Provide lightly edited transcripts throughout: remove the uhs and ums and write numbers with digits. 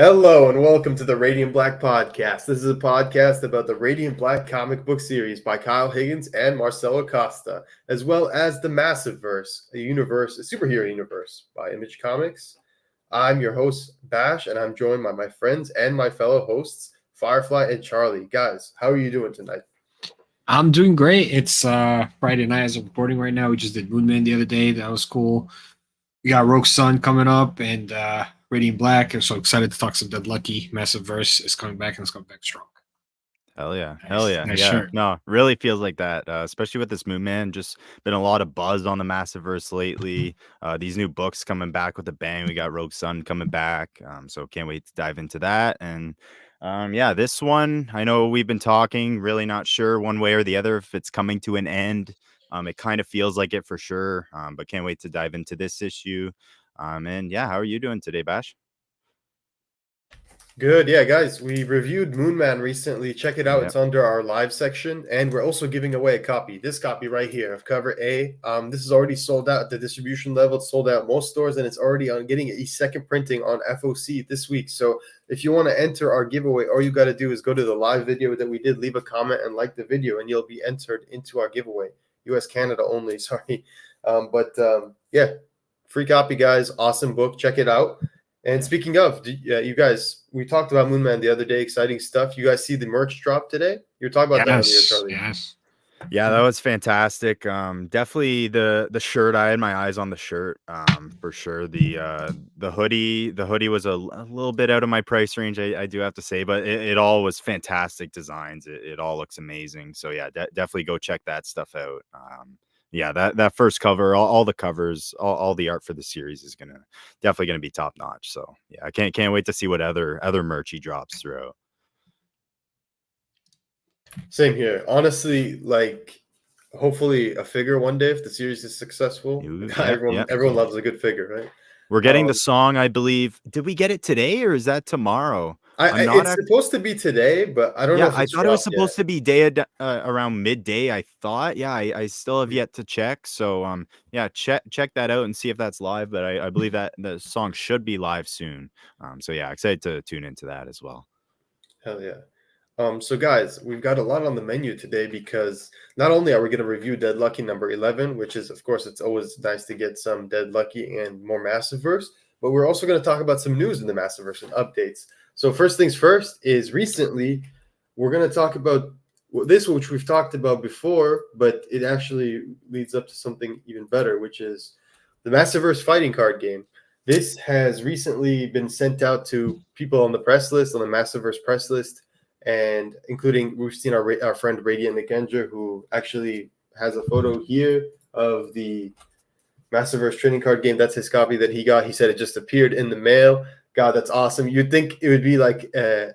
Hello and welcome to the Radiant Black podcast. This is a podcast about the Radiant Black comic book series by Kyle Higgins and Marcelo Costa, as well as the Massiveverse, a superhero universe by Image Comics. I'm your host, Bash, and I'm joined by my friends and my fellow hosts, Firefly and Charlie. Guys, how are you doing tonight? I'm doing great. It's Friday night as I'm recording right now. We just did Moonman the other day. That was cool. We got Rogue Sun coming up and Radiant Black. I'm so excited to talk some Dead Lucky. Massiveverse is coming back and it's coming back strong. Hell yeah. Nice Yeah. shirt. No, really feels like that, especially with this Moonman. Just been a lot of buzz on the Massiveverse lately. These new books coming back with a bang. We got Rogue Sun coming back. So can't wait to dive into that. And yeah, this one, I know we've been talking, really not sure one way or the other if it's coming to an end. It kind of feels like it for sure, but can't wait to dive into this issue. And yeah, how are you doing today, Bash? Good. Yeah, guys, we reviewed Moonman recently. Check it out. Yep. It's under our live section. And we're also giving away a copy, this copy right here of cover A. This is already sold out at the distribution level. It's sold out at most stores, and it's already on getting a second printing on FOC this week. So if you want to enter our giveaway, all you got to do is go to the live video that we did, leave a comment, and like the video, and you'll be entered into our giveaway. US, Canada only, sorry. Yeah, free copy, guys. Awesome book. Check it out. And speaking of, you guys, we talked about Moonman the other day. Exciting stuff. You guys see the merch drop today? You were talking about that earlier, Charlie. Yes. Yeah, that was fantastic. Definitely the shirt. I had my eyes on the shirt. For sure. The hoodie was a little bit out of my price range. I do have to say, but it all was fantastic designs. It all looks amazing. So yeah, definitely go check that stuff out. Yeah, that first cover, all the covers, all the art for the series is definitely gonna be top notch. So yeah, I can't wait to see what other merch he drops throughout. Same here. Honestly, hopefully a figure one day if the series is successful. Everyone loves a good figure, right? We're getting the song, I believe. Did we get it today or is that tomorrow? It's supposed to be today, but I don't know if I it's thought it was supposed yet. to be around midday. I thought. Yeah, I still have yet to check. So yeah, check that out and see if that's live. But I believe that the song should be live soon. So yeah, excited to tune into that as well. Hell yeah. So guys, we've got a lot on the menu today because not only are we going to review Dead Lucky number 11, which is, of course, it's always nice to get some Dead Lucky and more Massiveverse, but we're also going to talk about some news in the Massiveverse and updates. So first things first is recently we're going to talk about this, which we've talked about before, but it actually leads up to something even better, which is the Massiveverse fighting card game. This has recently been sent out to people on the press list, on the Massiveverse press list, and including we've seen our friend Radiant McKendra, who actually has a photo here of the Massiveverse trading card game. That's his copy that he got. He said it just appeared in the mail. God, that's awesome. You'd think it would be like a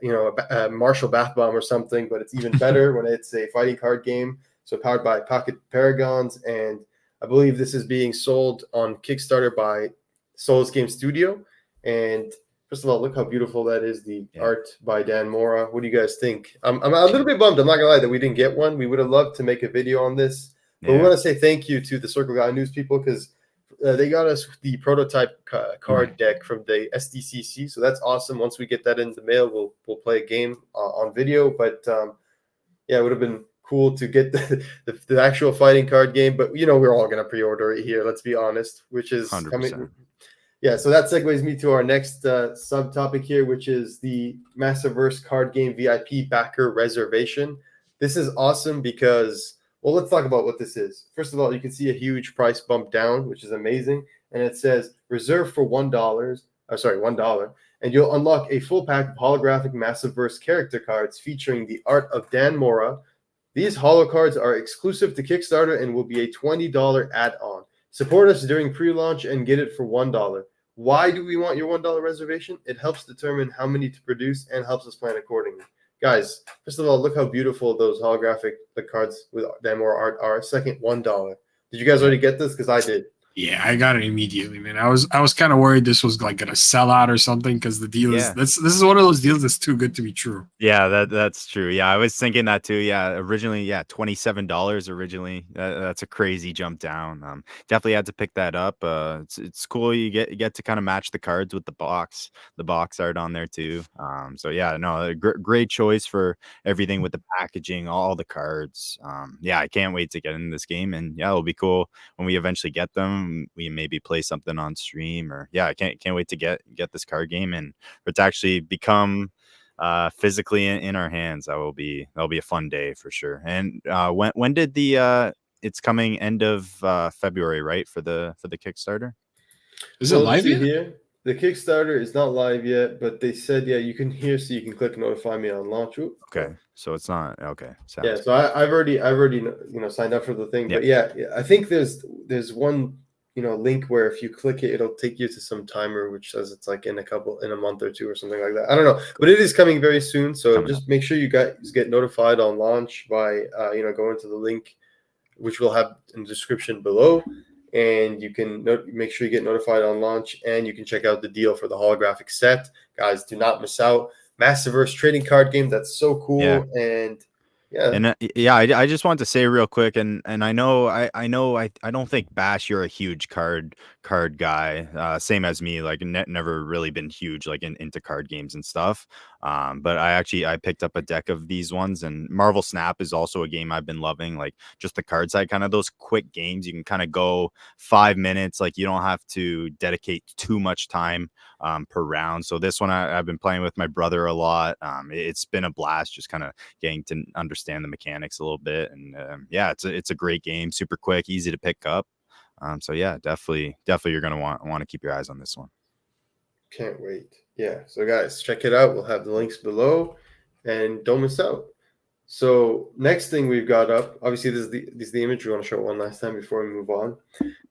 Marshall Bath Bomb or something, but it's even better when it's a fighting card game. So powered by Pocket Paragons, and I believe this is being sold on Kickstarter by Souls Game Studio. And first of all, look how beautiful that is. The art by Dan Mora. What do you guys think? I'm a little bit bummed. I'm not gonna lie that we didn't get one. We would have loved to make a video on this. But we want to say thank you to the Circle Guy News people because they got us the prototype card deck from the SDCC. So that's awesome. Once we get that in the mail, we'll play a game on video. But yeah, it would have been cool to get the actual fighting card game. But we're all gonna pre-order it here. Let's be honest, which is 100%. coming. Yeah, so that segues me to our next subtopic here, which is the Massiveverse card game VIP backer reservation. This is awesome because, well, let's talk about what this is. First of all, you can see a huge price bump down, which is amazing. And it says reserve for $1, and you'll unlock a full pack of holographic Massiveverse character cards featuring the art of Dan Mora. These holo cards are exclusive to Kickstarter and will be a $20 add-on. Support us during pre-launch and get it for $1. Why do we want your $1 reservation? It helps determine how many to produce and helps us plan accordingly. Guys, first of all, look how beautiful those holographic cards with Dan Mora art are. Second, $1. Did you guys already get this? Because I did. Yeah, I got it immediately, man. I was kind of worried this was like gonna sell out or something because the deal is Yeah. this is one of those deals that's too good to be true. Yeah, that's true. Yeah, I was thinking that too. Yeah, originally, yeah, $27 originally. That's a crazy jump down. Definitely had to pick that up. It's cool. You get to kind of match the cards with the box art on there too. So yeah, no, great choice for everything with the packaging, all the cards. Yeah, I can't wait to get in this game, and yeah, it'll be cool when we eventually get them. We maybe play something on stream, or yeah, I can't wait to get this card game and for it to actually become physically in our hands. That'll be a fun day for sure. And when did the it's coming end of February, right, for the Kickstarter? Is it Well, let's live see yet? here. The Kickstarter is not live yet, but they said, yeah, you can hear, so you can click notify me on launch. Oop, Okay, so it's not okay. yeah, Sounds so I've already signed up for the thing, yeah. but yeah, I think there's one link where if you click it, it'll take you to some timer which says it's like in a month or two or something like that. I don't know, but it is coming very soon. So Coming up. just make sure you guys get notified on launch by going to the link which we'll have in the description below, and you can make sure you get notified on launch, and you can check out the deal for the holographic set. Guys, do not miss out. Massiveverse trading card game, that's so Yeah. cool. And yeah, And yeah, I just want to say real quick, and I know I don't think Bash, you're a huge card guy, same as me. Like never really been huge like into card games and stuff. But I picked up a deck of these ones, and Marvel Snap is also a game I've been loving. Like just the card side, kind of those quick games you can kind of go 5 minutes. Like you don't have to dedicate too much time per round. So this one I've been playing with my brother a lot. It's been a blast, just kind of getting to understand the mechanics a little bit. And yeah, it's a great game, super quick, easy to pick up. So yeah, definitely you're gonna want to keep your eyes on this one. can't wait. Yeah, so guys, check it out. We'll have the links below, and don't miss out. So next thing we've got up, obviously this is the image we want to show one last time before we move on.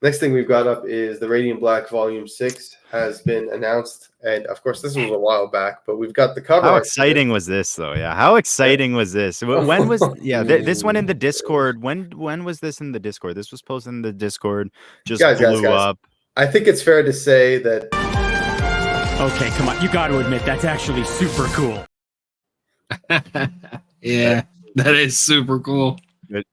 Next thing we've got up is the Radiant Black Volume 6 has been announced, and of course this was a while back, but we've got the cover How art for this. exciting was this though? Yeah, how exciting was this? When was this went in the Discord? When was this in the Discord? This was posted in the Discord, just blew Guys. up. I think it's fair to say that Okay, come on. You got to admit, that's actually super cool. Yeah, that is super cool.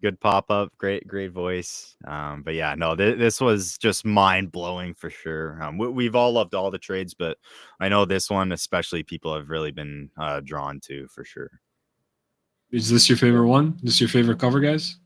Good pop up, great voice. But yeah, no, this was just mind blowing for sure. We've all loved all the trades, but I know this one especially people have really been drawn to for sure. Is this your favorite one? This your favorite cover, guys?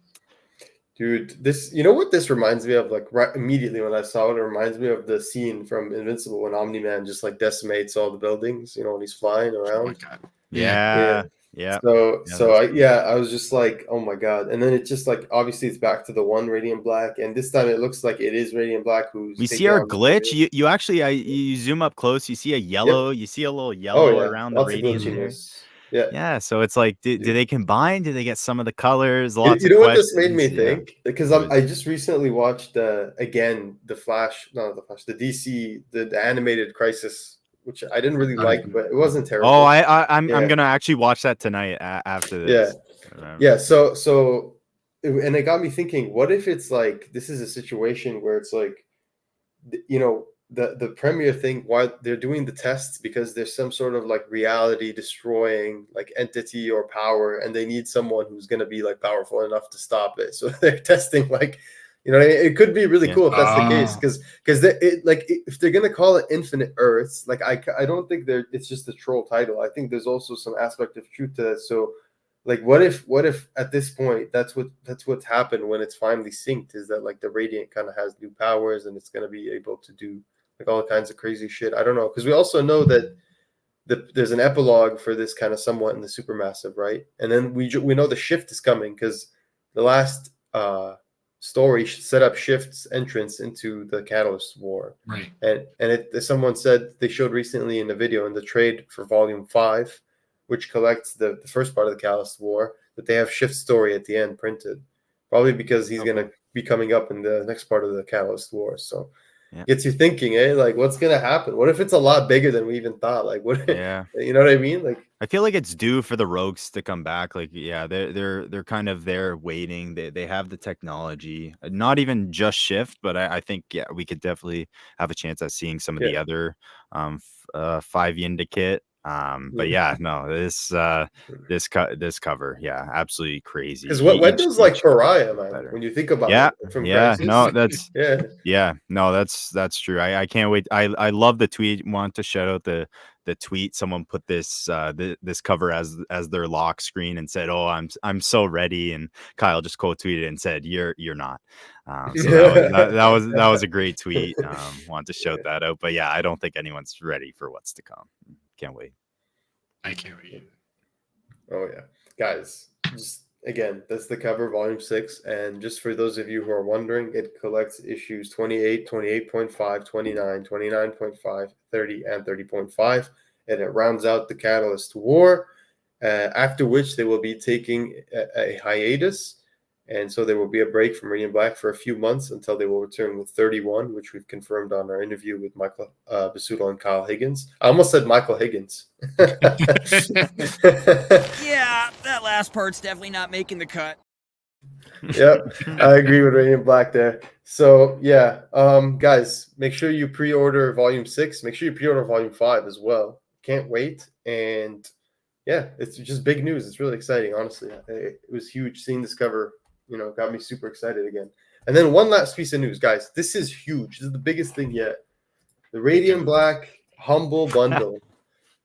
dude, this what this reminds me of? Like right immediately when I saw it, it reminds me of the scene from Invincible when Omni-Man just like decimates all the buildings, when he's flying Oh my around. god. Yeah. I was just like, oh my god. And then it just like obviously it's back to the one Radiant Black, and this time it looks like it is Radiant Black who's We see taking our on the glitch. Radiant. You actually you zoom up close, you see a yellow, you see a little Oh yellow yeah, around the lots of radiant there. glitchiness. Yeah. Yeah, so it's like, do Dude. they combine? Do they get some of the colors? You, Lots you of know what this made questions. me Yeah, think? Because it was. I just recently watched again the Flash, not the Flash, the DC, the animated Crisis, which I didn't really Not like, even. but it wasn't Oh, terrible. I'm Yeah, gonna actually watch that tonight after yeah, this. yeah. And it got me thinking, what if it's like this is a situation where it's like, the premier thing, why they're doing the tests, because there's some sort of like reality destroying like entity or power, and they need someone who's going to be like powerful enough to stop it. So they're testing like, it could be really Yeah. cool if that's the case, Ah. because if they're going to call it Infinite Earths, like I don't think it's just a troll title. I think there's also some aspect of truth to that. So like what if at this point that's what's happened when it's finally synced, is that like the Radiant kind of has new powers and it's going to be able to do like all kinds of crazy shit. I don't know, because we also know that there's an epilogue for this kind of somewhat in the Supermassive, right? And then we know the Shift is coming, because the last story set up Shift's entrance into the Catalyst War, Right. and as someone said, they showed recently in the video in the trade for Volume 5, which collects the first part of the Catalyst War, that they have Shift's story at the end printed, probably because he's Okay. going to be coming up in the next part of the Catalyst War. So gets you thinking, eh? Like, what's gonna happen? What if it's a lot bigger than we even thought? Like, what? Yeah. You know what I mean? Like, I feel like it's due for the rogues to come back. Like, yeah, they're kind of there waiting. They have the technology, not even just shift, but I think we could definitely have a chance at seeing some of the other 5 Yinda kit. But yeah, no, this cover, yeah, absolutely crazy. because what Wendo's like pariah, man. better. When you think about it, from yeah, Crisis. no, that's yeah. no, that's true. I can't wait. I love the tweet. Want to shout out the tweet. Someone put this this cover as their lock screen and said, "Oh, I'm so ready." And Kyle just quote tweeted and said, "You're not." So that was a great tweet. Want to shout that out. But yeah, I don't think anyone's ready for what's to come. Can't wait. I can't wait. Oh yeah, guys. Just again, that's the cover, volume 6, and just for those of you who are wondering, it collects issues 28, 28.5, 29, 29.5, 30, and 30.5, and it rounds out the Catalyst War. After which they will be taking a hiatus, and so there will be a break from Radiant Black for a few months until they will return with 31, which we've confirmed on our interview with Michael Basuto and Kyle Higgins. I almost said Michael Higgins. Yeah, that last part's definitely not making the cut. Yep, I agree with Radiant Black there. So yeah, guys, make sure you pre-order volume 6. Make sure you pre-order volume 5 as well. Can't wait. And yeah, it's just big news. It's really exciting, honestly. It was huge seeing this cover. You know, got me super excited again. And then one last piece of news, guys. This is huge. This is the biggest thing yet. The Radiant Black Humble Bundle.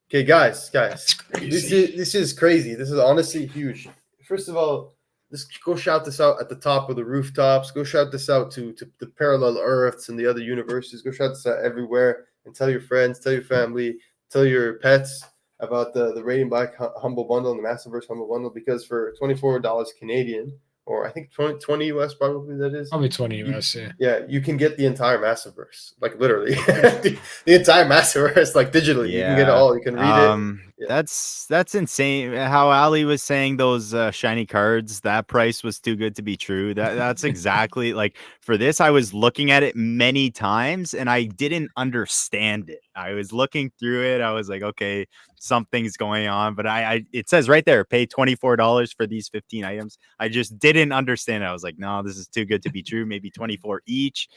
Okay, guys, this is crazy. This is honestly huge. First of all, just go shout this out at the top of the rooftops. Go shout this out to the parallel Earths and the other universes. Go shout this out everywhere and tell your friends, tell your family, tell your pets about the Radiant Black Humble Bundle and the Massiveverse Humble Bundle, because for $24 Canadian, or I think 20 US probably that is. Probably 20 US, yeah. Yeah, you can get the entire Massiveverse, like literally the entire Massiveverse, like digitally. You can get it all. You can read it. Yeah. That's insane. How Ali was saying those shiny cards, that price was too good to be true. That's exactly like for this. I was looking at it many times and I didn't understand it. I was looking through it. I was like, okay, something's going on, but it says right there, pay $24 for these 15 items. I just didn't understand it. I was like, no, this is too good to be true. Maybe 24 each.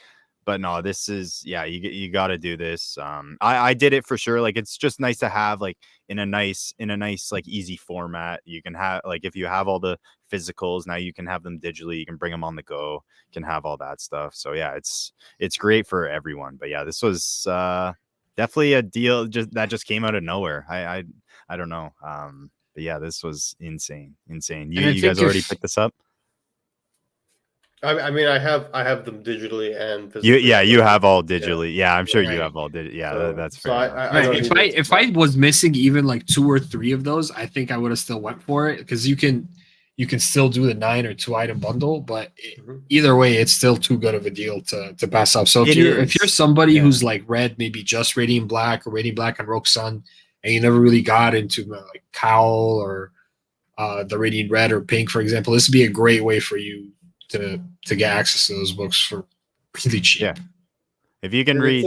But no, this is, yeah, you got to do this. I did it for sure. Like, it's just nice to have like in a nice like easy format. You can have like, if you have all the physicals, now you can have them digitally. You can bring them on the go. You can have all that stuff. So yeah, it's great for everyone. But yeah, this was definitely a deal that just came out of nowhere. I don't know. But yeah, this was insane. You guys already picked this up? I mean, I have them digitally and physically. You have all digitally. Yeah, I'm sure you have all digitally. Yeah, so, that's so fair. If I was missing even like 2 or 3 of those, I think I would have still went for it, because you can still do the 9 or 2 item bundle, but either way, it's still too good of a deal to pass up. So if you're somebody who's like read maybe just Radiant Black or Radiant Black and Rogue Sun, and you never really got into like Cowl or the Radiant Red or Pink, for example, this would be a great way for you to get access to those books for really cheap. Yeah. If you can read,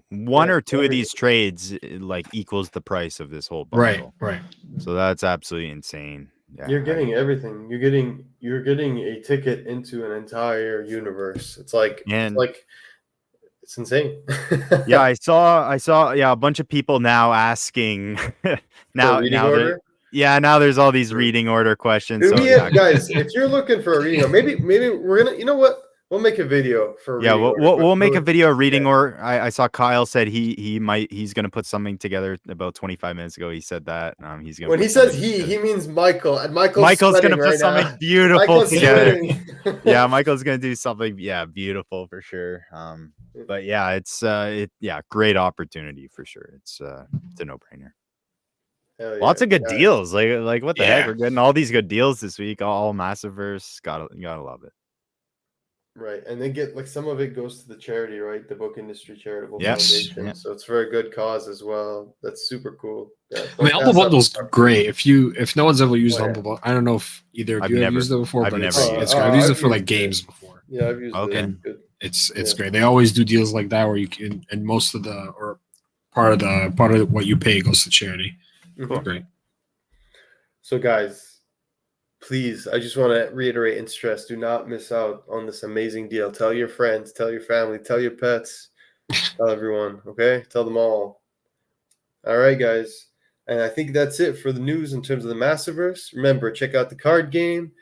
one or two of these trades like equals the price of this whole bundle. Right. So that's absolutely insane. Yeah, you're getting everything. You're getting a ticket into an entire universe. It's insane. Yeah, I saw a bunch of people now asking now there's all these reading order questions. Guys, if you're looking for a reading, or maybe we're gonna, you know what? We'll make a video for we'll make a video reading order. I saw Kyle said he's gonna put something together about 25 minutes ago. He said that he's gonna. When he says he means Michael, and Michael's gonna put something beautiful together. Yeah, Michael's gonna do something beautiful for sure. But yeah, it's great opportunity for sure. It's a no-brainer. Lots of good deals. Like what the heck? We're getting all these good deals this week. All Massiveverse. Gotta love it. Right, and they get like some of it goes to the charity, right? The Book Industry Charitable Foundation. Yeah. So it's for a good cause as well. That's super cool. Yeah, I mean, Humble Bundle's great. If no one's ever used Humble Bundle, I don't know if either of you have used it before, but it's great. I've used it for like games before. Yeah, I've used it. It's great. They always do deals like that where you can, and most of the or part of what you pay goes to charity. Cool. Great. So guys, please, I just want to reiterate and stress: do not miss out on this amazing deal. Tell your friends, tell your family, tell your pets, tell everyone. Okay, tell them all. All right, guys. And I think that's it for the news in terms of the Massiveverse. Remember, check out the card game.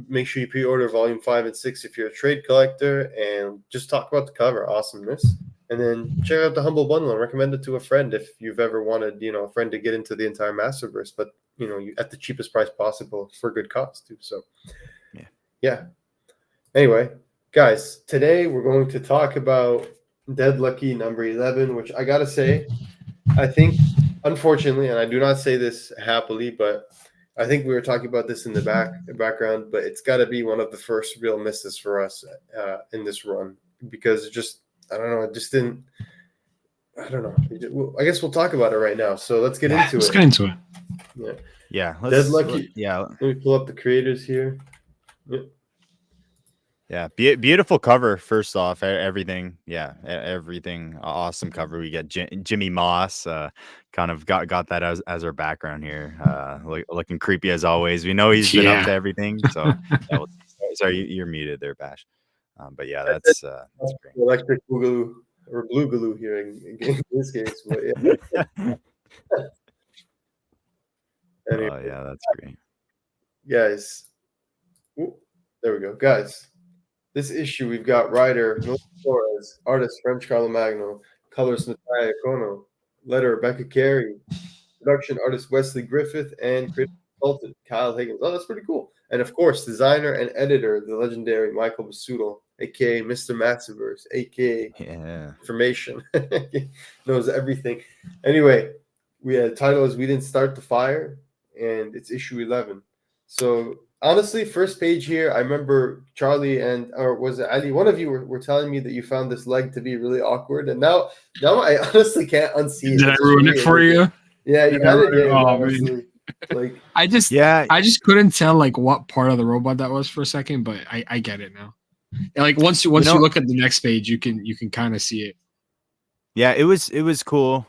Make sure you pre-order Volume 5 and 6 if you're a trade collector, and just talk about the cover awesomeness. And then check out the Humble Bundle and recommend it to a friend if you've ever wanted, a friend to get into the entire Massiveverse, but at the cheapest price possible for good cost too. So, yeah. Anyway, guys, today we're going to talk about Dead Lucky number 11, which I gotta say, I think, unfortunately, and I do not say this happily, but I think we were talking about this in the background, but it's got to be one of the first real misses for us in this run, because I don't know, it just didn't. I don't know. I guess we'll talk about it right now. So let's get into it. Let's get into it. Yeah. Yeah. Dead Lucky. Yeah. Let me pull up the creators here. Yep. Yeah, beautiful cover. First off, everything, everything awesome cover. We get Jimmi Moss, kind of got that as our background here, looking creepy as always. We know he's been up to everything. So, sorry, you're muted there, Bash. But yeah, that's great. Electric Boogaloo or Blue Galoo here in this case. But yeah. Anyway, Oh yeah, that's great, guys. Ooh, there we go, guys. This issue, we've got writer Noel Flores, artist French Carlo Magno, colorist Natalia Kono, letter Rebecca Carey, production artist Wesley Griffith, and creative consultant Kyle Higgins. Oh, that's pretty cool. And of course, designer and editor, the legendary Michael Basuto, aka Mr. Massiveverse, aka Information, knows everything. Anyway, the title is "We Didn't Start the Fire," and it's issue 11. So honestly, first page here, I remember Charlie or was it Ali? One of you were telling me that you found this leg to be really awkward, and now I honestly can't unsee it. Did I ruin it for you? Yeah, you kind of did. Honestly, like I just couldn't tell like what part of the robot that was for a second, but I get it now. And like once you look at the next page, you can kind of see it. Yeah, it was cool.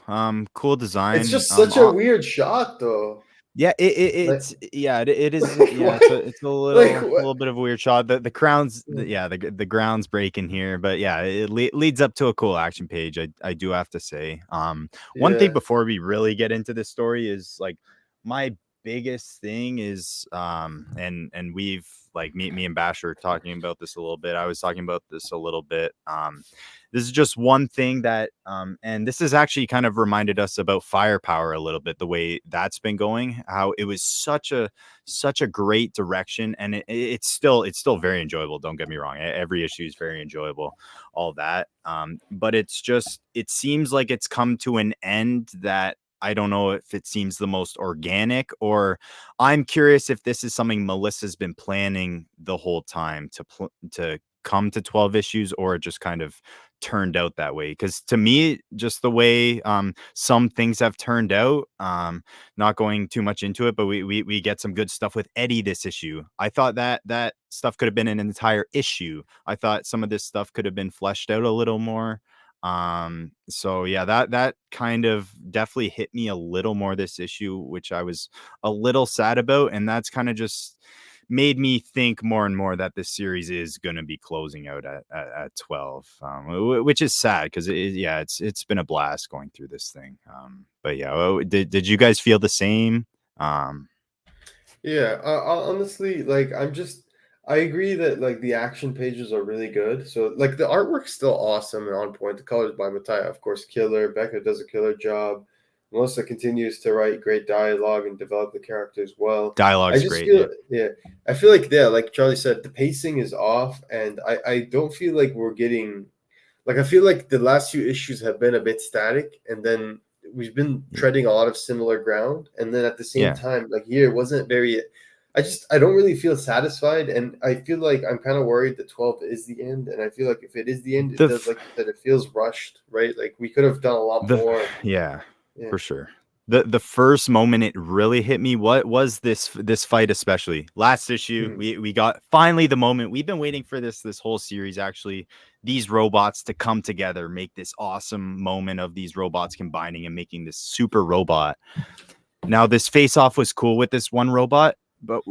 Cool design. It's just such a weird shot, though. Yeah, it is. Yeah, it's a little bit of a weird shot. The crown's the ground's breaking here, but yeah, it leads up to a cool action page. I do have to say. One thing before we really get into this story is like my biggest thing is and we've like me and Bash were talking about this a little bit. I was talking about this a little bit. This is just one thing that and this has actually kind of reminded us about Firepower a little bit, the way that's been going, how it was such a great direction, and it's still very enjoyable, don't get me wrong. Every issue is very enjoyable, all that, but it seems like it's come to an end that I don't know if it seems the most organic, or I'm curious if this is something Melissa's been planning the whole time to come to 12 issues, or it just kind of turned out that way. Because to me, just the way some things have turned out, not going too much into it, but we get some good stuff with Eddie this issue. I thought that stuff could have been an entire issue. I thought some of this stuff could have been fleshed out a little more. So yeah, that kind of definitely hit me a little more this issue, which I was a little sad about, and that's kind of just made me think more and more that this series is going to be closing out at 12, which is sad because it's been a blast going through this thing. But yeah, did you guys feel the same? Yeah, honestly, like I agree that like the action pages are really good. So like the artwork's still awesome and on point. The colors by Mattia, of course, killer. Becca does a killer job. Melissa continues to write great dialogue and develop the characters well. Dialogue's great. I feel like like Charlie said, the pacing is off, and I don't feel like we're getting like I feel like the last few issues have been a bit static, and then we've been treading a lot of similar ground, and then at the same time, like here it wasn't very. I don't really feel satisfied, and I feel like I'm kind of worried that 12 is the end, and I feel like if it is the end, it does, like you said, it feels rushed, right? Like we could have done a lot more. Yeah, for sure. the first moment it really hit me, what was this fight, especially last issue. We got finally the moment we've been waiting for, this whole series, actually, these robots to come together, make this awesome moment of these robots combining and making this super robot. Now, this face off was cool with this one robot, but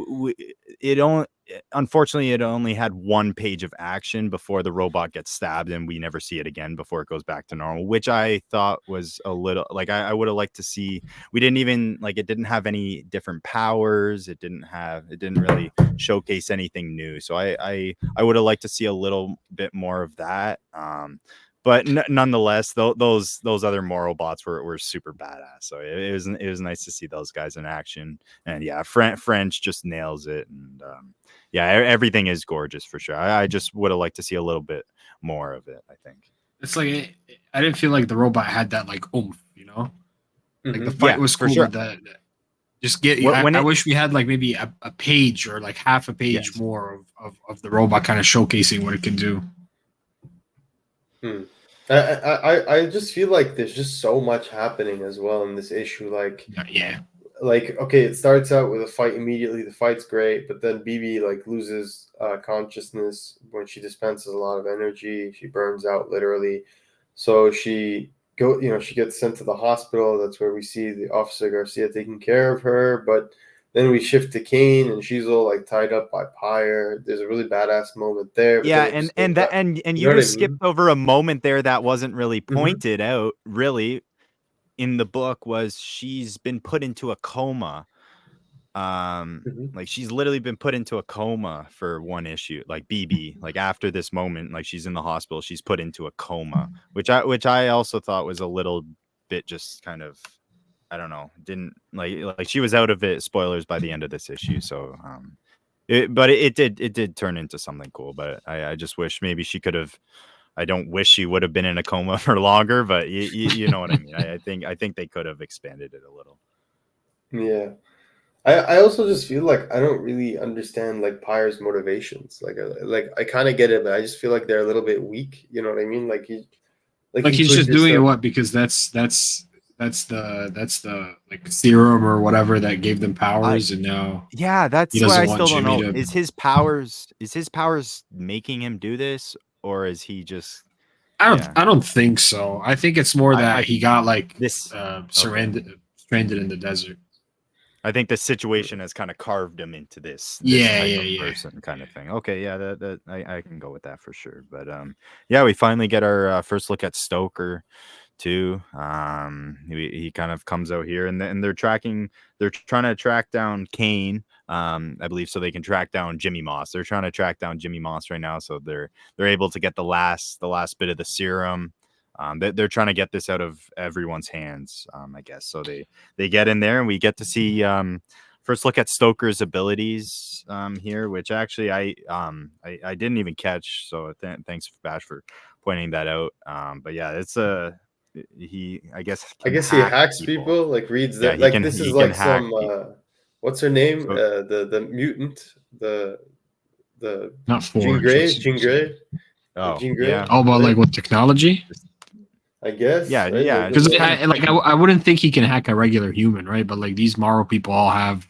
unfortunately it only had 1 page of action before the robot gets stabbed, and we never see it again before it goes back to normal, which I thought was a little like, I would have liked to see. We didn't even like, it didn't have any different powers. It didn't really showcase anything new. So I would have liked to see a little bit more of that. But nonetheless, those other moral bots were super badass. So it was nice to see those guys in action. And yeah, French just nails it. And yeah, everything is gorgeous for sure. I just would have liked to see a little bit more of it, I think. It's like I didn't feel like the robot had that like oomph, you know. Like the Mhm. fight was for cool, sure. but just get. When I it- wish we had like maybe a page or like half a page Yes. more of the robot kind of showcasing what it can do. I just feel like there's just so much happening as well in this issue. Yeah. Like okay, it starts out with a fight immediately. The fight's great, but then Bibi like loses consciousness when she dispenses a lot of energy. She burns out literally. So she gets sent to the hospital. That's where we see the Officer Garcia taking care of her. But then we shift to Kane, and she's all like tied up by Pyre. There's a really badass moment there. But Yeah, then it just and goes that back. and You you know what I just skipped mean? over a moment there that wasn't really Mhm. pointed out really in the book. Was she's been put into a coma. Mhm. Like, she's literally been put into a coma for 1 issue. Like Bibi, like after this moment, like she's in the hospital, she's put into a coma, which I also thought was a little bit just kind of, I don't know, didn't like she was out of it, spoilers, by the end of this issue. So it did turn into something cool, but I just wish maybe she could have. I don't wish she would have been in a coma for longer, but you know what I mean. I think they could have expanded it a little. Yeah. I also just feel like I don't really understand like Pyre's motivations. Like I kind of get it, but I just feel like they're a little bit weak. You know what I mean? Like Like he he's could just doing it have. what because that's the like serum or whatever that gave them powers, and now Yeah, he that's why doesn't I want still don't Jimmy know. to. Is his powers making him do this, or is he just yeah? I don't think so. I think it's more that I he got like this okay. stranded in the desert. I think the situation has kind of carved him into this Yeah, type yeah, of yeah. person, kind of thing. Okay, yeah, that I can go with that for sure. But yeah, we finally get our first look at Stoker too. He kind of comes out here, and they're trying to track down Kane, I believe, so they can track down Jimmi Moss. They're trying to track down Jimmi Moss right now, so they're able to get the last bit of the serum. They're trying to get this out of everyone's hands, I guess. So they get in there, and we get to see first look at Stoker's abilities here, which actually I didn't even catch. So thanks, Bash, for pointing that out. But yeah, it's he, I guess, I can guess he hack hacks people. people. Like reads Yeah, that. Like this is he can like hack some. people. What's her name? So The mutant. The Not Jean Forge. Grey. Jean Grey. oh Jean Grey. yeah, Oh, but like with technology, I guess. Right. yeah, because just kind of I wouldn't think he can hack a regular human, right? But like these Morrow people all have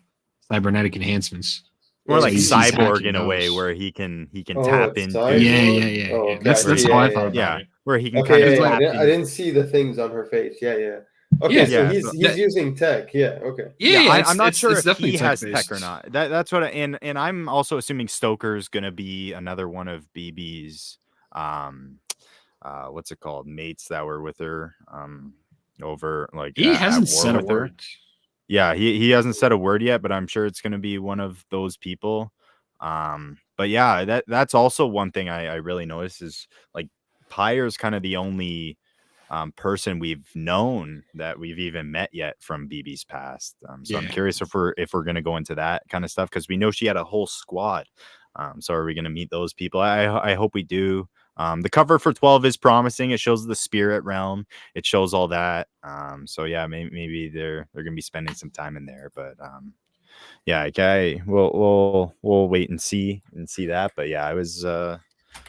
cybernetic enhancements. more Yeah, like He's cyborg hacking in a way, those. where he can Oh, tap it's into cyborg. Oh, Yeah. okay. I where That's see. he how Yeah, I yeah, thought yeah. about yeah, it. where he can kind Okay, of yeah, yeah. tap I in. didn't see the things on her face. Yeah, yeah. Okay, Yeah, so Yeah, he's so that, using tech. Yeah. Okay. yeah, yeah. I'm not sure It's if definitely he tech has tech or based. not. That's what and I'm also assuming Stoker's gonna be another one of BB's what's it called, mates that were with her over like He at hasn't war said a with her. word. Yeah, he hasn't said a word yet, but I'm sure it's gonna be one of those people. But yeah, that's also one thing I really noticed is like Pyre's kind of the only person we've known that we've even met yet from BB's past. So I'm Yeah. curious if we're gonna go into that kind of stuff, because we know she had a whole squad. So are we gonna meet those people? I hope we do. The cover for 12 is promising. It shows the spirit realm. It shows all that. So yeah, maybe they're gonna be spending some time in there. But yeah, okay, we'll wait and see that. But yeah, I was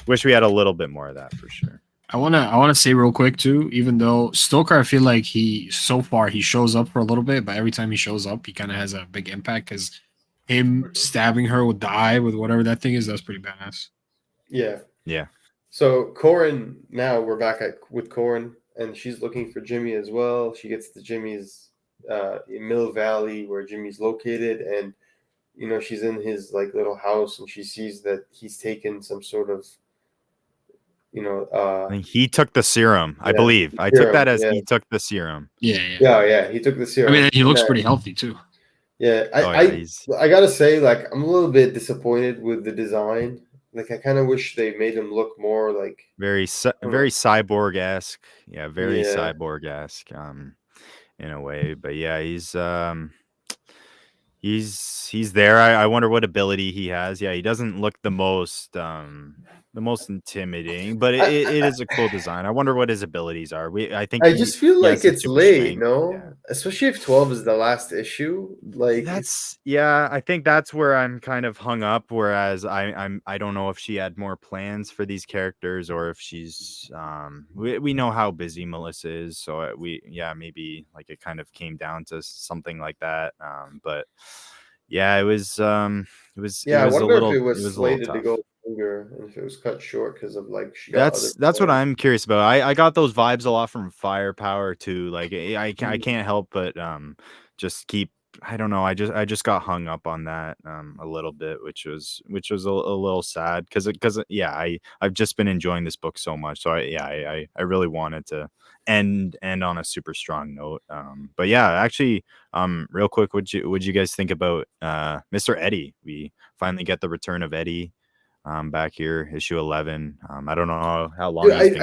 wish we had a little bit more of that for sure. I wanna say real quick too. Even though Stoker, I feel like so far he shows up for a little bit, but every time he shows up, he kind of has a big impact because him stabbing her with the eye with whatever that thing is, that's pretty badass. Yeah. Yeah. So Corin, now we're back with Corin, and she's looking for Jimmy as well. She gets to Jimmy's in Mill Valley where Jimmy's located, and she's in his like little house, and she sees that he's taken some sort of I think he took the serum. I yeah, believe I took serum. that as Yeah, he took the serum. Yeah. he took the I serum. mean, he And looks pretty healthy too. Yeah, Oh yeah, he's I gotta say, like, I'm a little bit disappointed with the design. Like, I kind of wish they made him look more like, very I don't very know. cyborg-esque. Yeah, very Yeah, cyborg-esque in a way. But yeah, he's there. I wonder what ability he has. Yeah, he doesn't look the most intimidating, but I, it I is a cool design. I wonder what his abilities are. I think I just feel he like has the it's super late, strength. no? Yeah. Especially if 12 is the last issue. Like, it's Yeah, I think that's where I'm kind of hung up. Whereas I don't know if she had more plans for these characters or if she's we know how busy Melissa is, so maybe like it kind of came down to something like that. But yeah, it yeah. I was a wonder if little it was slated to tough. go longer and if it was cut short because of like she got other That's what plans. I'm curious about. I got those vibes a lot from Firepower too. Like I Mm. can't help but just keep I don't know. I just got hung up on that a little bit, which was a little sad because yeah, I've just been enjoying this book so much. So I really wanted to end on a super strong note. But yeah, actually real quick, would you guys think about Mr. Eddie? We finally get the return of Eddie back here, issue 11. I don't know how long Dude, he's been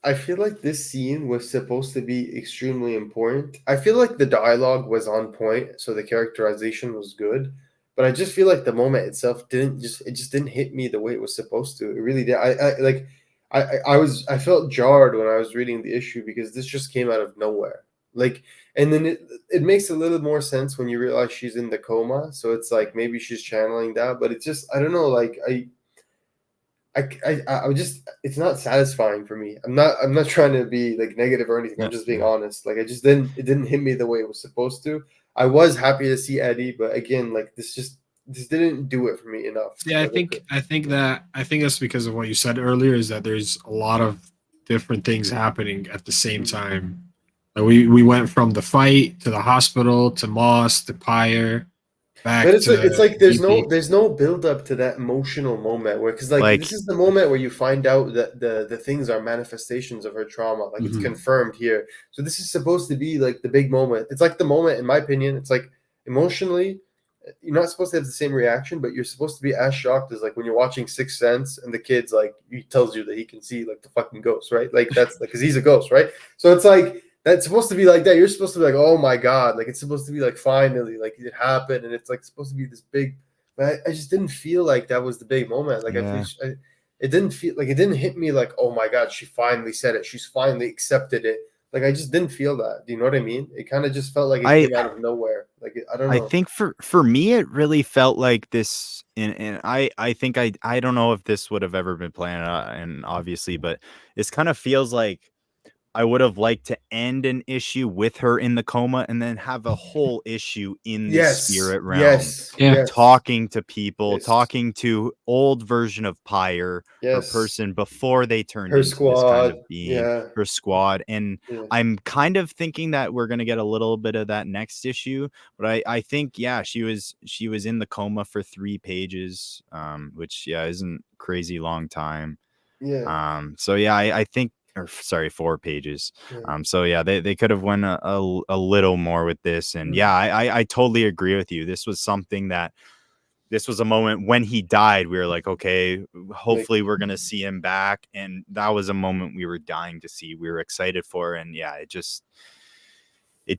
I feel gone. like this scene was supposed to be extremely important. I feel like the dialogue was on point, so the characterization was good. But I just feel like the moment itself just didn't hit me the way it was supposed to. It really did. I felt jarred when I was reading the issue because this just came out of nowhere. Like, and then it makes a little more sense when you realize she's in the coma. So it's like maybe she's channeling that, but it's just I don't know. Like I just it's not satisfying for me. I'm not trying to be like negative or anything. I'm Yeah, just being yeah. honest. Like it didn't hit me the way it was supposed to. I was happy to see Eddie, but again, like this didn't do it for me enough. Yeah, Like, I think that's because of what you said earlier. Is that there's a lot of different things happening at the same time. Like we went from the fight to the hospital to Moss to Pyre but back it's to like BP. there's no build up to that emotional moment where because like this Like is the moment where you find out that the things are manifestations of her trauma. Like it's Mhm. confirmed here. So this is supposed to be like the big moment. It's like the moment, in my opinion. It's like emotionally, you're not supposed to have the same reaction, but you're supposed to be as shocked as like when you're watching Sixth Sense and the kid's like he tells you that he can see like the fucking ghost, right? Like that's like because he's a ghost, right? So it's like that's supposed to be like that. You're supposed to be like, oh my god, like it's supposed to be like finally, like it happened, and it's like supposed to be this big. But I just didn't feel like that was the big moment. Like yeah. it didn't feel like it didn't hit me like, oh my god, she finally said it. She's finally accepted it. Like I just didn't feel that. Do you know what I mean? It kind of just felt like it I came out of nowhere. Like I don't I know. think for me it really felt like this and I think I don't know if this would have ever been planned and obviously, but this kind of feels like I would have liked to end an issue with her in the coma and then have a whole issue in the Yes, spirit realm, yes, Yeah. yes, talking to people, yes, talking to old version of Pyre, her yes. person before they turned Her into this kind squad, of being, yeah, her squad. And yeah. I'm kind of thinking that we're gonna get a little bit of that next issue, but I think yeah, she was in the coma for 3 pages, which yeah isn't crazy long time. Yeah, So yeah, I think, or sorry, 4 pages. yeah. So yeah, they could have went a little more with this, and Mm. yeah, I totally agree with you. This was something that this was a moment when he died. We were like, okay, Like hopefully we're gonna see him back, and that was a moment we were dying to see. We were excited for, and yeah, it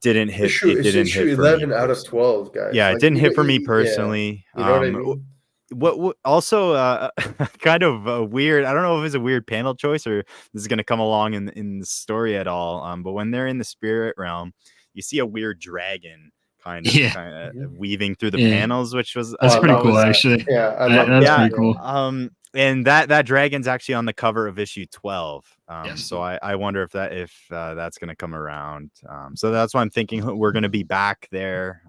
didn't hit. It it's didn't issue hit for me 11 out of personally. 12, guys. Yeah, it Like didn't hit for me yeah, personally. you know what I mean? What also kind of weird. I don't know if it's a weird panel choice or this is going to come along in the story at all. But when they're in the spirit realm, you see a weird dragon Yeah. kind of weaving through the Yeah. panels, which was Oh, That's I pretty that love cool, was that. actually. Yeah, I love That's that. yeah. pretty Yeah, cool. and that dragon's actually on the cover of issue 12. Yes. So I wonder if that's going to come around. So that's why I'm thinking we're going to be back there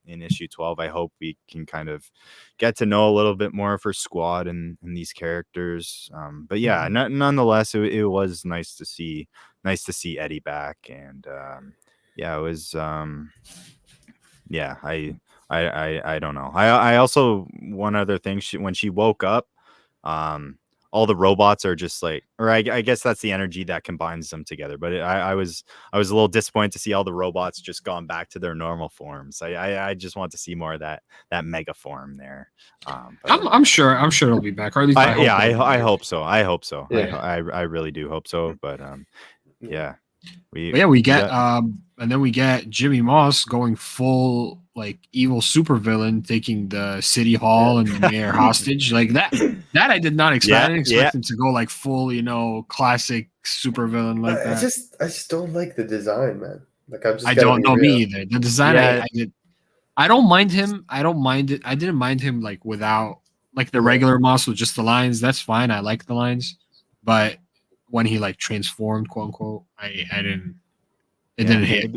in issue 12. I hope we can kind of get to know a little bit more of her squad and these characters. But yeah, nonetheless, it was nice to see Eddie back, and yeah, it was yeah, I don't know. I also, one other thing, when she woke up, all the robots are just like, or I guess that's the energy that combines them together. But I was a little disappointed to see all the robots just gone back to their normal forms. I just want to see more of that mega form there. But I'm sure it'll be back, or at least I hope. I hope so. I hope so. Yeah. I really do hope so. But yeah. We get and then we get Jimmy Moss going full like evil supervillain, taking the city hall and the mayor hostage. Like that I did not expect. I didn't expect him to go like full, classic supervillain like that. I just don't like the design, man. Like I don't know me either. The design I don't mind him. I don't mind it. I didn't mind him like without like the regular Moss with just the lines. That's fine. I like the lines, but when he like transformed, quote unquote, I didn't. It didn't hit.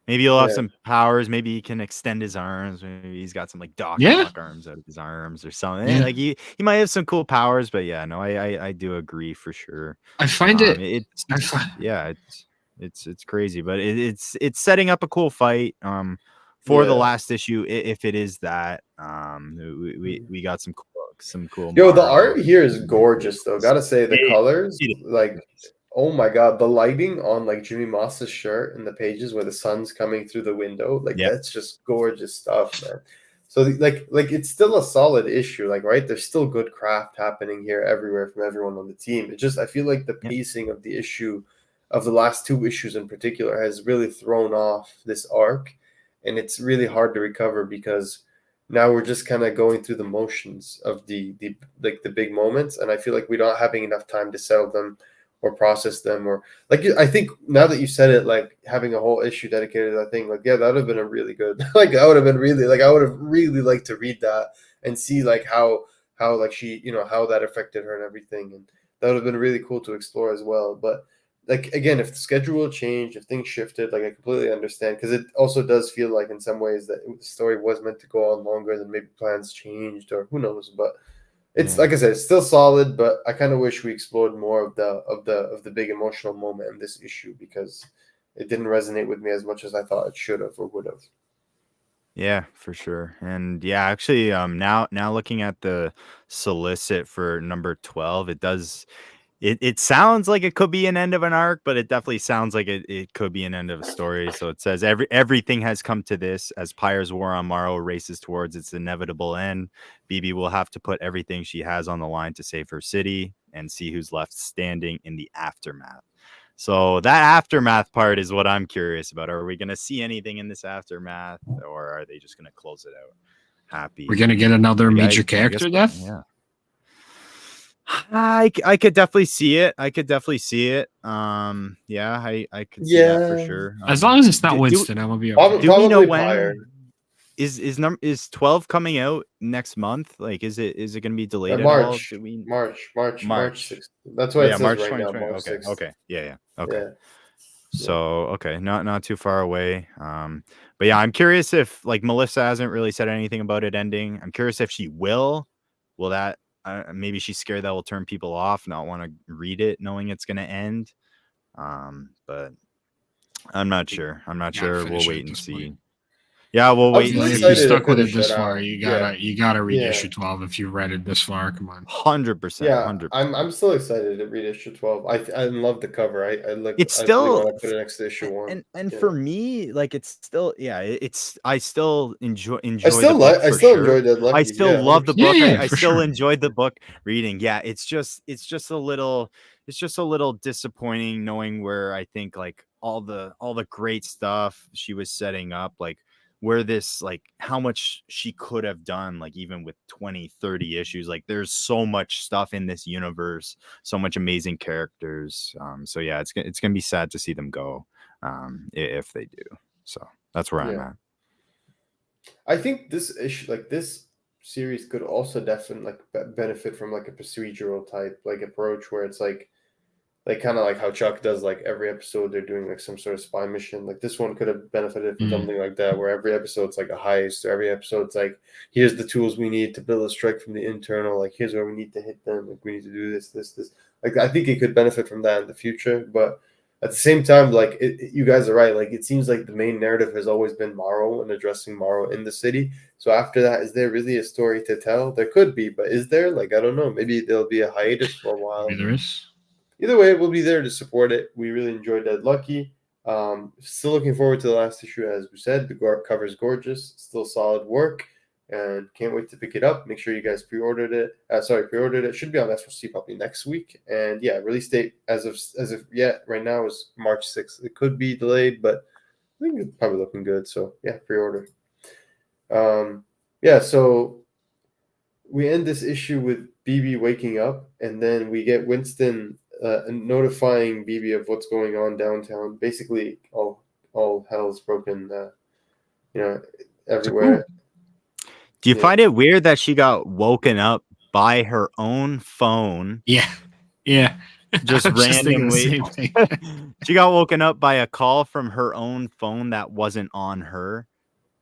Maybe he'll have some powers. Maybe he can extend his arms. Maybe he's got some like Doc arms out of his arms or something. Yeah. Like he might have some cool powers. But yeah, no, I do agree for sure. I find it's crazy, but it's setting up a cool fight. For the last issue, if it is that, we got some cool. Yo, the art here is gorgeous, though. Gotta say, the colors, like, oh my god, the lighting on like Jimmy Moss's shirt and the pages where the sun's coming through the window, like that's just gorgeous stuff, man. So like it's still a solid issue, like right. There's still good craft happening here everywhere from everyone on the team. It just I feel like the pacing of the issue, of the last two issues in particular, has really thrown off this arc, and it's really hard to recover because now we're just kind of going through the motions of the big moments, and I feel like we're not having enough time to settle them or process them, or like I think now that you said it, like having a whole issue dedicated to that thing, like that would have been a really good like I would have really liked to read that and see like how like she how that affected her and everything, and that would have been really cool to explore as well. But like again, if the schedule changed, if things shifted, like I completely understand, because it also does feel like in some ways that the story was meant to go on longer, than maybe plans changed or who knows. But it's like I said, it's still solid, but I kind of wish we explored more of the big emotional moment in this issue, because it didn't resonate with me as much as I thought it should have or would have. Yeah, for sure. And yeah, actually, now looking at the solicit for number 12, it sounds like it could be an end of an arc, but it definitely sounds like it could be an end of a story. So it says everything has come to this as Pyre's war on Morrow races towards its inevitable end. Bibi will have to put everything she has on the line to save her city and see who's left standing in the aftermath. So that aftermath part is what I'm curious about. Are we going to see anything in this aftermath, or are they just going to close it out happy? We're going to get another major character death? Yeah. I could definitely see it. I could see it. I could see that for sure. As long as it's not Winston, I'm gonna be okay. Do we know when is 12 coming out next month? Like, is it going to be delayed at all? March 6th. That's what it says March right 2020. now. March 6th. Okay. Yeah. Okay. Yeah. So okay, not too far away. But yeah, I'm curious if, like, Melissa hasn't really said anything about it ending. I'm curious if she will that. Maybe she's scared that will turn people off, not want to read it knowing it's going to end. But I'm not sure. We'll wait and see. Yeah, we'll wait. If you stuck with it this far, you gotta read issue 12 if you read it this far. Come on, 100%. Yeah, 100%. I'm still excited to read issue 12. I love the cover. I like. It's still. I really want to put it next to issue 1. And for me, like, it's still. Yeah, it's. I still enjoy. I still enjoy Dead Lucky. I still love the book. Yeah, I still enjoyed the book reading. Yeah, it's just a little disappointing knowing where I think like all the great stuff she was setting up, like where this, like how much she could have done, like even with 20-30 issues. Like there's so much stuff in this universe, so much amazing characters. So yeah, it's gonna be sad to see them go, if they do. So that's where I'm at. I think this issue, like this series could also definitely like benefit from like a procedural type like approach where it's like kind of like how Chuck does, like every episode they're doing like some sort of spy mission. Like this one could have benefited from something like that, where every episode's like a heist, or every episode's like, here's the tools we need to build a strike from the internal. Like here's where we need to hit them. Like we need to do this. Like I think it could benefit from that in the future, but at the same time, like you guys are right. Like it seems like the main narrative has always been Morrow and addressing Morrow in the city. So after that, is there really a story to tell? There could be, but is there? Like I don't know. Maybe there'll be a hiatus for a while. Maybe there is. Either way, we'll be there to support it. We really enjoyed Dead Lucky. Still looking forward to the last issue, as we said. The cover is gorgeous. Still solid work. And can't wait to pick it up. Make sure you guys pre-ordered it. Pre-ordered it. Should be on FLC probably next week. And yeah, release date as of yet right now is March 6th. It could be delayed, but I think it's probably looking good. So yeah, pre-order. So we end this issue with Bibi waking up, and then we get Winston notifying Bibi of what's going on downtown. Basically, all hell's broken, everywhere. Do you find it weird that she got woken up by her own phone? Yeah. Just randomly. She got woken up by a call from her own phone that wasn't on her,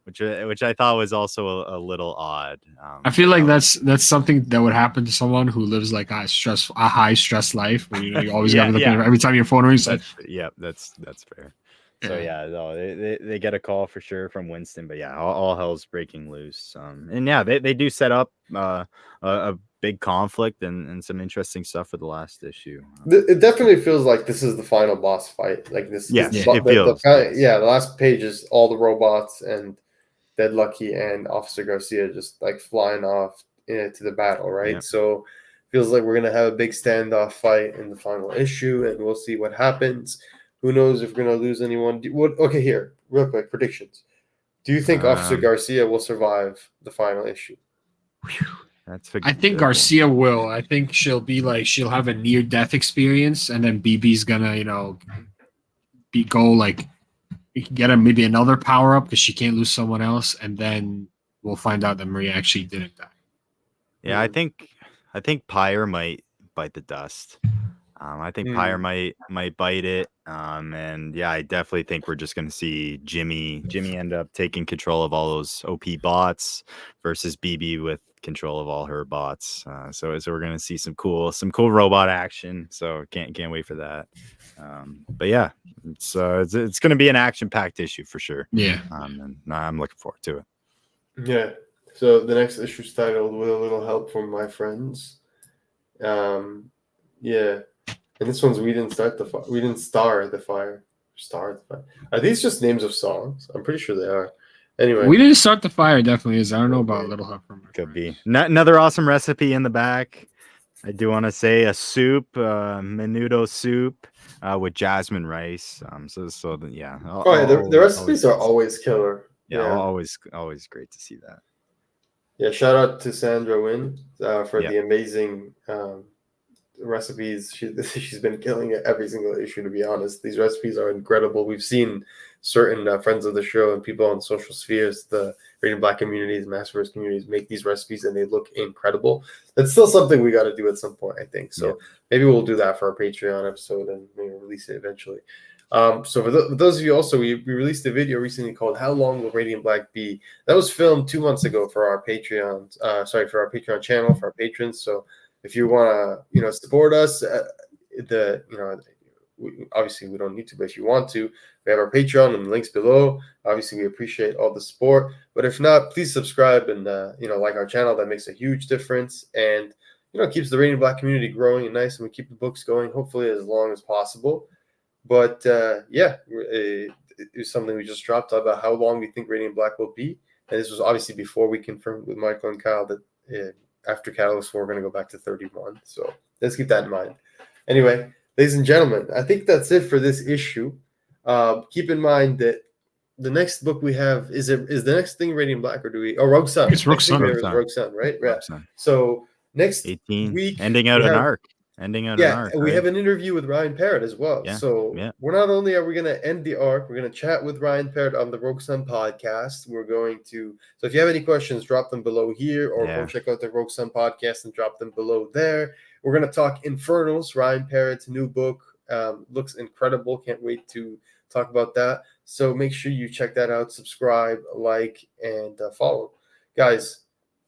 which I thought was also a little odd. I feel like that's something that would happen to someone who lives like a high stress life, where you always gotta look at every time your phone rings. That's fair. So they get a call for sure from Winston, but all hell's breaking loose. And they do set up a big conflict and some interesting stuff for the last issue. It definitely feels like this is the final boss fight. Like this, it feels. The last page is all the robots and Dead Lucky and Officer Garcia just like flying off to the battle, right? Yeah. So feels like we're gonna have a big standoff fight in the final issue, and we'll see what happens. Who knows if we're going to lose anyone? Okay, here, real quick, predictions. Do you think Officer Garcia will survive the final issue? I think Garcia will. I think she'll have a near-death experience, and then Bibi's going to, we can get her maybe another power-up because she can't lose someone else, and then we'll find out that Maria actually didn't die. Yeah, I think Pyre might bite the dust. I think Pyre might bite it. And I definitely think we're just going to see Jimmy end up taking control of all those OP bots versus Bibi with control of all her bots. So we're going to see some cool robot action. So can't wait for that. But yeah, it's going to be an action-packed issue for sure. Yeah. And I'm looking forward to it. Yeah. So the next issue is titled "With a Little Help from My Friends." Yeah. And this one's We Didn't Start the Fire. We Didn't Star the Fire. Are these just names of songs? I'm pretty sure they are. Anyway. We Didn't Start the Fire definitely is. I don't know about Little Help from My Friends. Could be. Another awesome recipe in the back. I do want to say a soup, menudo soup with jasmine rice. The recipes are always killer. Yeah, always great to see that. Yeah, shout out to Sandra Wynn for the amazing recipes. She's been killing it every single issue, to be honest. These recipes are incredible. We've seen certain friends of the show and people on social spheres, the Radiant Black communities, Massiveverse communities, make these recipes and they look incredible. That's still something we got to do at some point, I think. So maybe we'll do that for our Patreon episode and maybe release it eventually. So for those of you also, we released a video recently called "How Long Will Radiant Black Be?" That was filmed 2 months ago for our Patreon, for our Patreon channel, for our patrons. So if you want to, support us, obviously we don't need to, but if you want to, we have our Patreon and the links below. Obviously, we appreciate all the support. But if not, please subscribe and like our channel. That makes a huge difference, and keeps the Radiant Black community growing and nice, and we keep the books going, hopefully as long as possible. But it was something we just dropped about how long we think Radiant Black will be, and this was obviously before we confirmed with Michael and Kyle that after Catalyst 4, we're going to go back to 31. So let's keep that in mind. Anyway, ladies and gentlemen, I think that's it for this issue. Keep in mind that the next book we have is the next thing Radiant Black, or do we? Oh, Rogue Sun. It's Rogue Sun. Rogue Sun, right? Rogue Sun. So next 18 week, ending out an arc. ending out an Yeah, arc. and we right? have an interview with Ryan Parrott as well. Yeah, So yeah. we're not only are we going to end the arc, we're going to chat with Ryan Parrott on the Rogue Sun podcast. We're going to, so if you have any questions, drop them below here, or Yeah. go check out the Rogue Sun podcast and drop them below there. We're going to talk Infernals, Ryan Parrott's new book. Looks incredible. Can't wait to talk about that. So make sure you check that out, subscribe, like, and follow. Guys,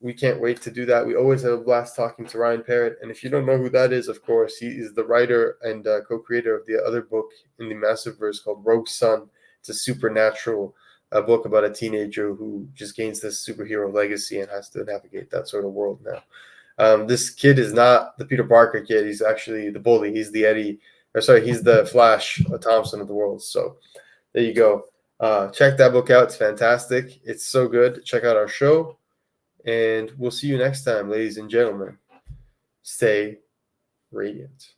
we can't wait to do that. We always have a blast talking to Ryan Parrott. And if you don't know who that is, of course, he is the writer and co-creator of the other book in the Massiveverse called Rogue Sun. It's a supernatural book about a teenager who just gains this superhero legacy and has to navigate that sort of world now. This kid is not the Peter Parker kid. He's actually the bully. He's the he's the Flash Thompson of the world. So there you go. Check that book out. It's fantastic. It's so good. Check out our show. And we'll see you next time, ladies and gentlemen. Stay radiant.